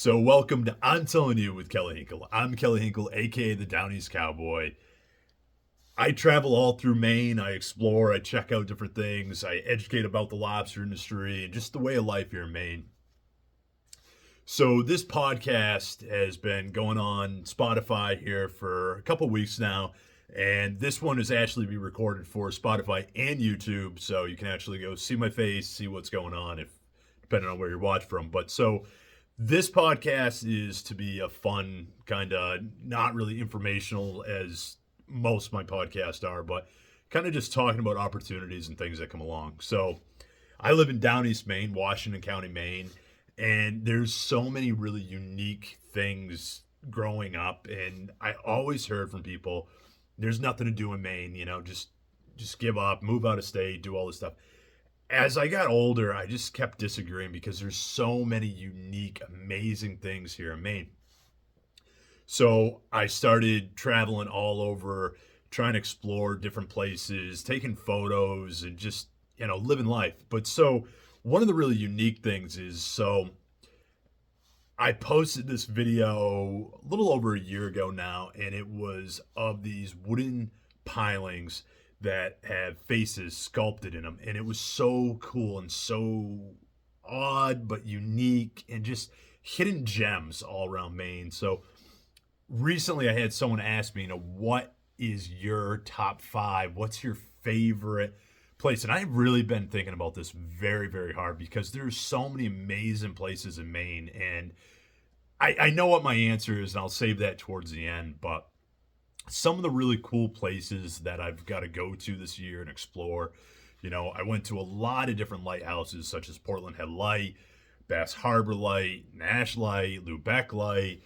So welcome to I'm Telling You with Kelly Hinkle. I'm Kelly Hinkle, aka the Down East Cowboy. I travel all through Maine. I explore, I check out different things, I educate about the lobster industry and just the way of life here in Maine. So this podcast has been going on Spotify here for a couple weeks now, and this one is actually be recorded for Spotify and YouTube, so you can actually go see my face, see what's going on, if depending on where you watch from. But so this podcast is to be a fun kind of, not really informational as most of my podcasts are, but kind of just talking about opportunities and things that come along. So I live in Down East Maine, Washington County, Maine, and there's so many really unique things growing up. And I always heard from people, there's nothing to do in Maine, just give up, move out of state, do all this stuff. As I got older, I just kept disagreeing because there's so many unique, amazing things here in Maine. So I started traveling all over, trying to explore different places, taking photos, and just, living life. But so one of the really unique things is I posted this video a little over a year ago now, and it was of these wooden pilings that have faces sculpted in them. And it was so cool and so odd, but unique, and just hidden gems all around Maine. So recently I had someone ask me, what is your top five? What's your favorite place? And I've really been thinking about this very, very hard because there's so many amazing places in Maine. And I know what my answer is, and I'll save that towards the end. But some of the really cool places that I've got to go to this year and explore, I went to a lot of different lighthouses such as Portland Head Light, Bass Harbor Light, Nash Light, Lubec Light,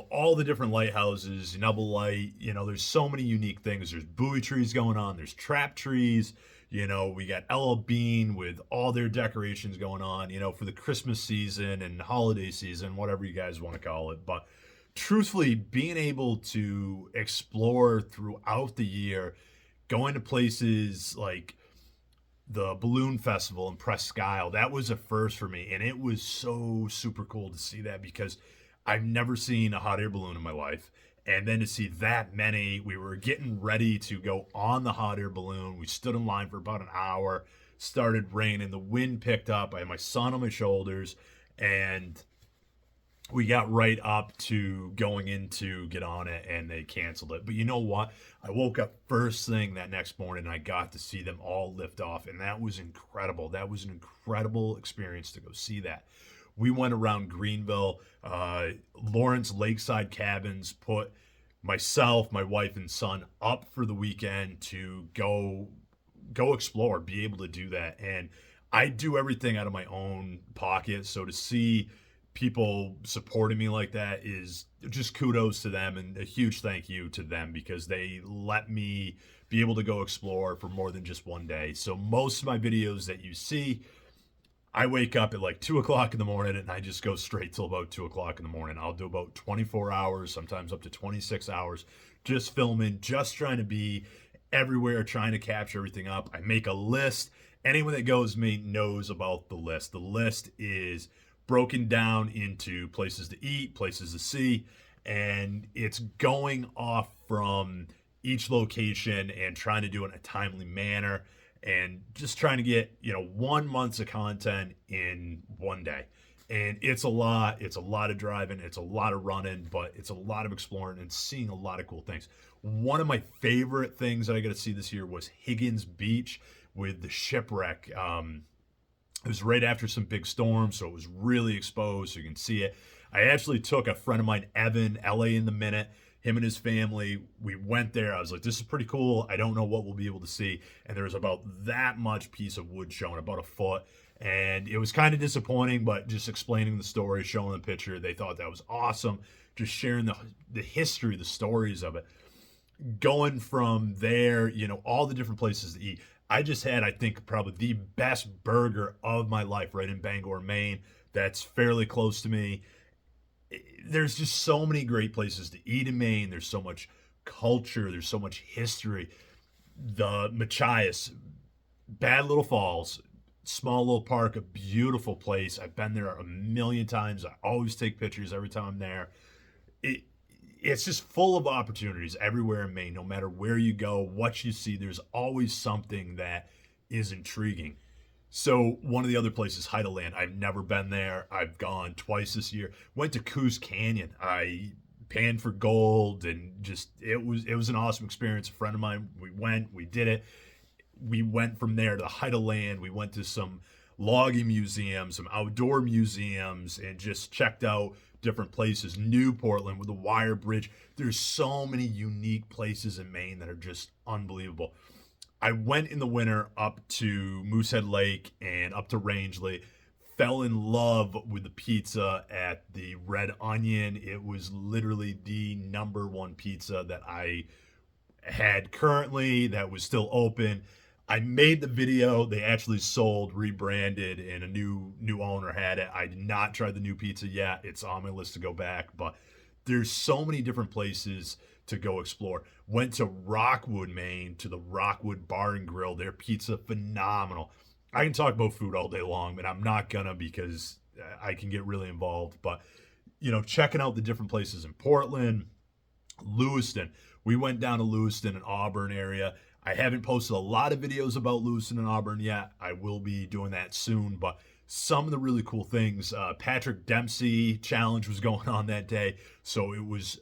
all the different lighthouses, Nubble Light. There's so many unique things. There's buoy trees going on. There's trap trees. We got LL Bean with all their decorations going on, for the Christmas season and holiday season, whatever you guys want to call it. But truthfully, being able to explore throughout the year, going to places like the Balloon Festival in Presque Isle, that was a first for me. And it was so super cool to see that because I've never seen a hot air balloon in my life. And then to see that many, we were getting ready to go on the hot air balloon. We stood in line for about an hour, started raining, the wind picked up. I had my son on my shoulders, and we got right up to going in to get on it, and they canceled it. But you know what? I woke up first thing that next morning, and I got to see them all lift off, and that was incredible. That was an incredible experience to go see that. We went around Greenville. Lawrence Lakeside Cabins put myself, my wife, and son up for the weekend to go explore, be able to do that. And I do everything out of my own pocket. So to see people supporting me like that is just kudos to them, and a huge thank you to them because they let me be able to go explore for more than just one day. So most of my videos that you see, I wake up at like 2 o'clock in the morning and I just go straight till about 2 o'clock in the morning. I'll do about 24 hours, sometimes up to 26 hours, just filming, just trying to be everywhere, trying to capture everything up. I make a list. Anyone that goes me knows about the list. The list is broken down into places to eat, places to see, and it's going off from each location and trying to do it in a timely manner, and just trying to get 1 month's of content in one day. And it's a lot of driving, it's a lot of running, but it's a lot of exploring and seeing a lot of cool things. One of my favorite things that I got to see this year was Higgins Beach with the shipwreck. It was right after some big storms, so it was really exposed, so you can see it. I actually took a friend of mine, Evan, LA in the Minute, him and his family. We went there. I was like, this is pretty cool. I don't know what we'll be able to see. And there was about that much piece of wood showing, about a foot. And it was kind of disappointing, but just explaining the story, showing the picture, they thought that was awesome. Just sharing the history, the stories of it. Going from there, all the different places to eat. I just had, I think, probably the best burger of my life right in Bangor, Maine. That's fairly close to me. There's just so many great places to eat in Maine. There's so much culture. There's so much history. The Machias, Bad Little Falls, Small little park, a beautiful place. I've been there a million times. I always take pictures every time I'm there. It it's just full of opportunities everywhere in Maine. No matter where you go, what you see, there's always something that is intriguing. So one of the other places, Heideland, I've never been there. I've gone twice this year. Went to Coos Canyon. I panned for gold, and just it was an awesome experience. A friend of mine, we did it. We went from there to Heideland. We went to some logging museums, some outdoor museums, and just checked out different places. New Portland with the Wire Bridge. There's so many unique places in Maine that are just unbelievable. I went in the winter up to Moosehead Lake and up to Rangeley. Fell in love with the pizza at the Red Onion. It was literally the number one pizza that I had currently that was still open. I made the video. They actually sold, rebranded, and a new owner had it. I did not try the new pizza yet. It's on my list to go back, but there's so many different places to go explore. Went to Rockwood, Maine, to the Rockwood Bar and Grill. Their pizza phenomenal. I can talk about food all day long, but I'm not gonna because I can get really involved. But checking out the different places in Portland, Lewiston. We went down to Lewiston and Auburn area. I haven't posted a lot of videos about Lewiston and Auburn yet. I will be doing that soon, but some of the really cool things. Patrick Dempsey challenge was going on that day, so it was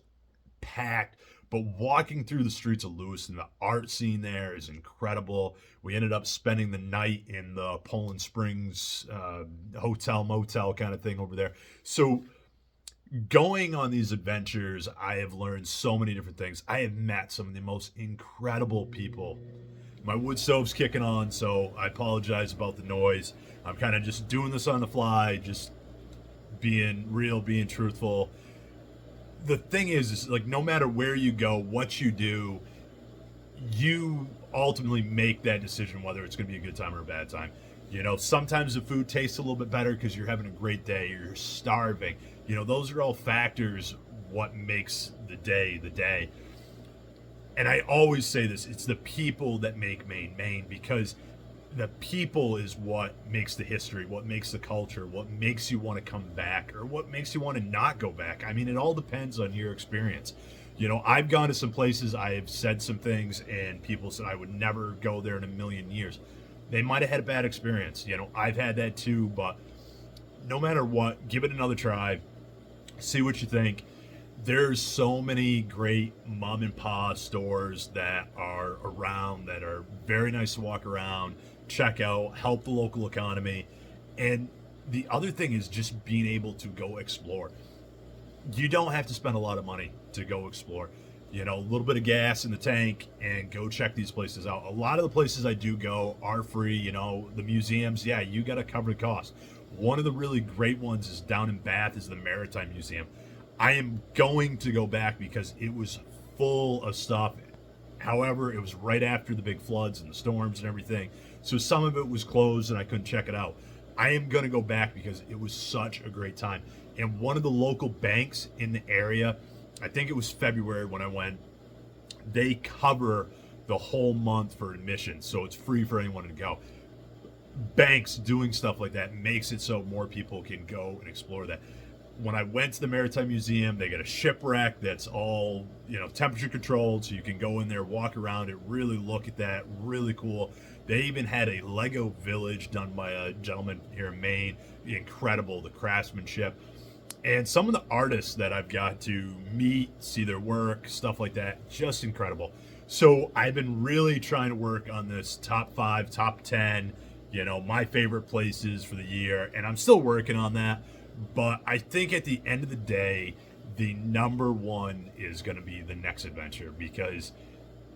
packed. But walking through the streets of Lewiston, the art scene there is incredible. We ended up spending the night in the Poland Springs hotel, motel kind of thing over there. So going on these adventures, I have learned so many different things. I have met some of the most incredible people. My wood stove's kicking on, so I apologize about the noise. I'm kind of just doing this on the fly, just being real, being truthful. The thing is like no matter where you go, what you do, you ultimately make that decision whether it's going to be a good time or a bad time. Sometimes the food tastes a little bit better because you're having a great day, you're starving. Those are all factors what makes the day the day. And I always say this, it's the people that make Maine Maine, because the people is what makes the history, what makes the culture, what makes you want to come back, or what makes you want to not go back. I mean, it all depends on your experience. I've gone to some places, I have said some things, and people said I would never go there in a million years. They might have had a bad experience. I've had that too, but no matter what, give it another try. See what you think. There's so many great mom and pop stores that are around that are very nice to walk around, check out, help the local economy. And the other thing is just being able to go explore. You don't have to spend a lot of money to go explore. A little bit of gas in the tank and go check these places out. A lot of the places I do go are free. The museums, yeah, you got to cover the cost. One of the really great ones is down in Bath, is the Maritime Museum. I am going to go back because it was full of stuff. However, it was right after the big floods and the storms and everything. So some of it was closed and I couldn't check it out. I am going to go back because it was such a great time. And one of the local banks in the area, I think it was February when I went, they cover the whole month for admission. So it's free for anyone to go. Banks doing stuff like that makes it so more people can go and explore that. When I went to the Maritime Museum, they got a shipwreck that's all, temperature controlled, so you can go in there, walk around it, really look at that, really cool. They even had a Lego village done by a gentleman here in Maine. Incredible, the craftsmanship. And some of the artists that I've got to meet, see their work, stuff like that, just incredible. So I've been really trying to work on this top 5, top 10, my favorite places for the year, and I'm still working on that. But I think at the end of the day, the number one is going to be the next adventure, because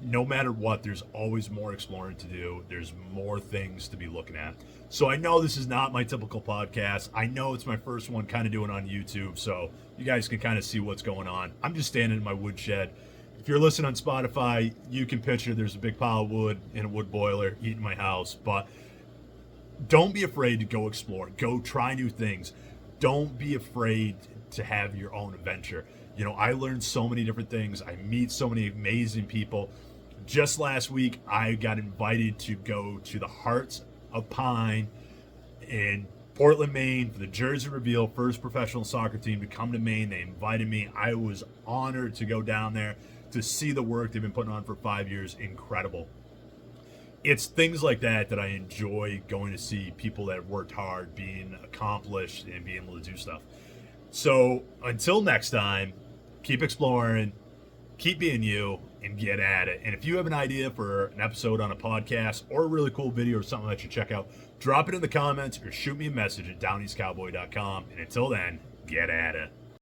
no matter what, there's always more exploring to do. There's more things to be looking at. So I know this is not my typical podcast. I know it's my first one kind of doing on YouTube, so you guys can kind of see what's going on. I'm just standing in my woodshed. If you're listening on Spotify, you can picture there's a big pile of wood in a wood boiler eating my house. But don't be afraid to go explore. Go try new things. Don't be afraid to have your own adventure. I learned so many different things. I meet so many amazing people. Just last week, I got invited to go to the Hearts of Pine in Portland, Maine, for the Jersey Reveal, first professional soccer team to come to Maine. They invited me. I was honored to go down there to see the work they've been putting on for 5 years. Incredible. It's things like that I enjoy going to see people that have worked hard being accomplished and being able to do stuff. So until next time, keep exploring, keep being you, and get at it. And if you have an idea for an episode on a podcast or a really cool video or something that you check out, drop it in the comments or shoot me a message at downeastcowboy.com. And until then, get at it.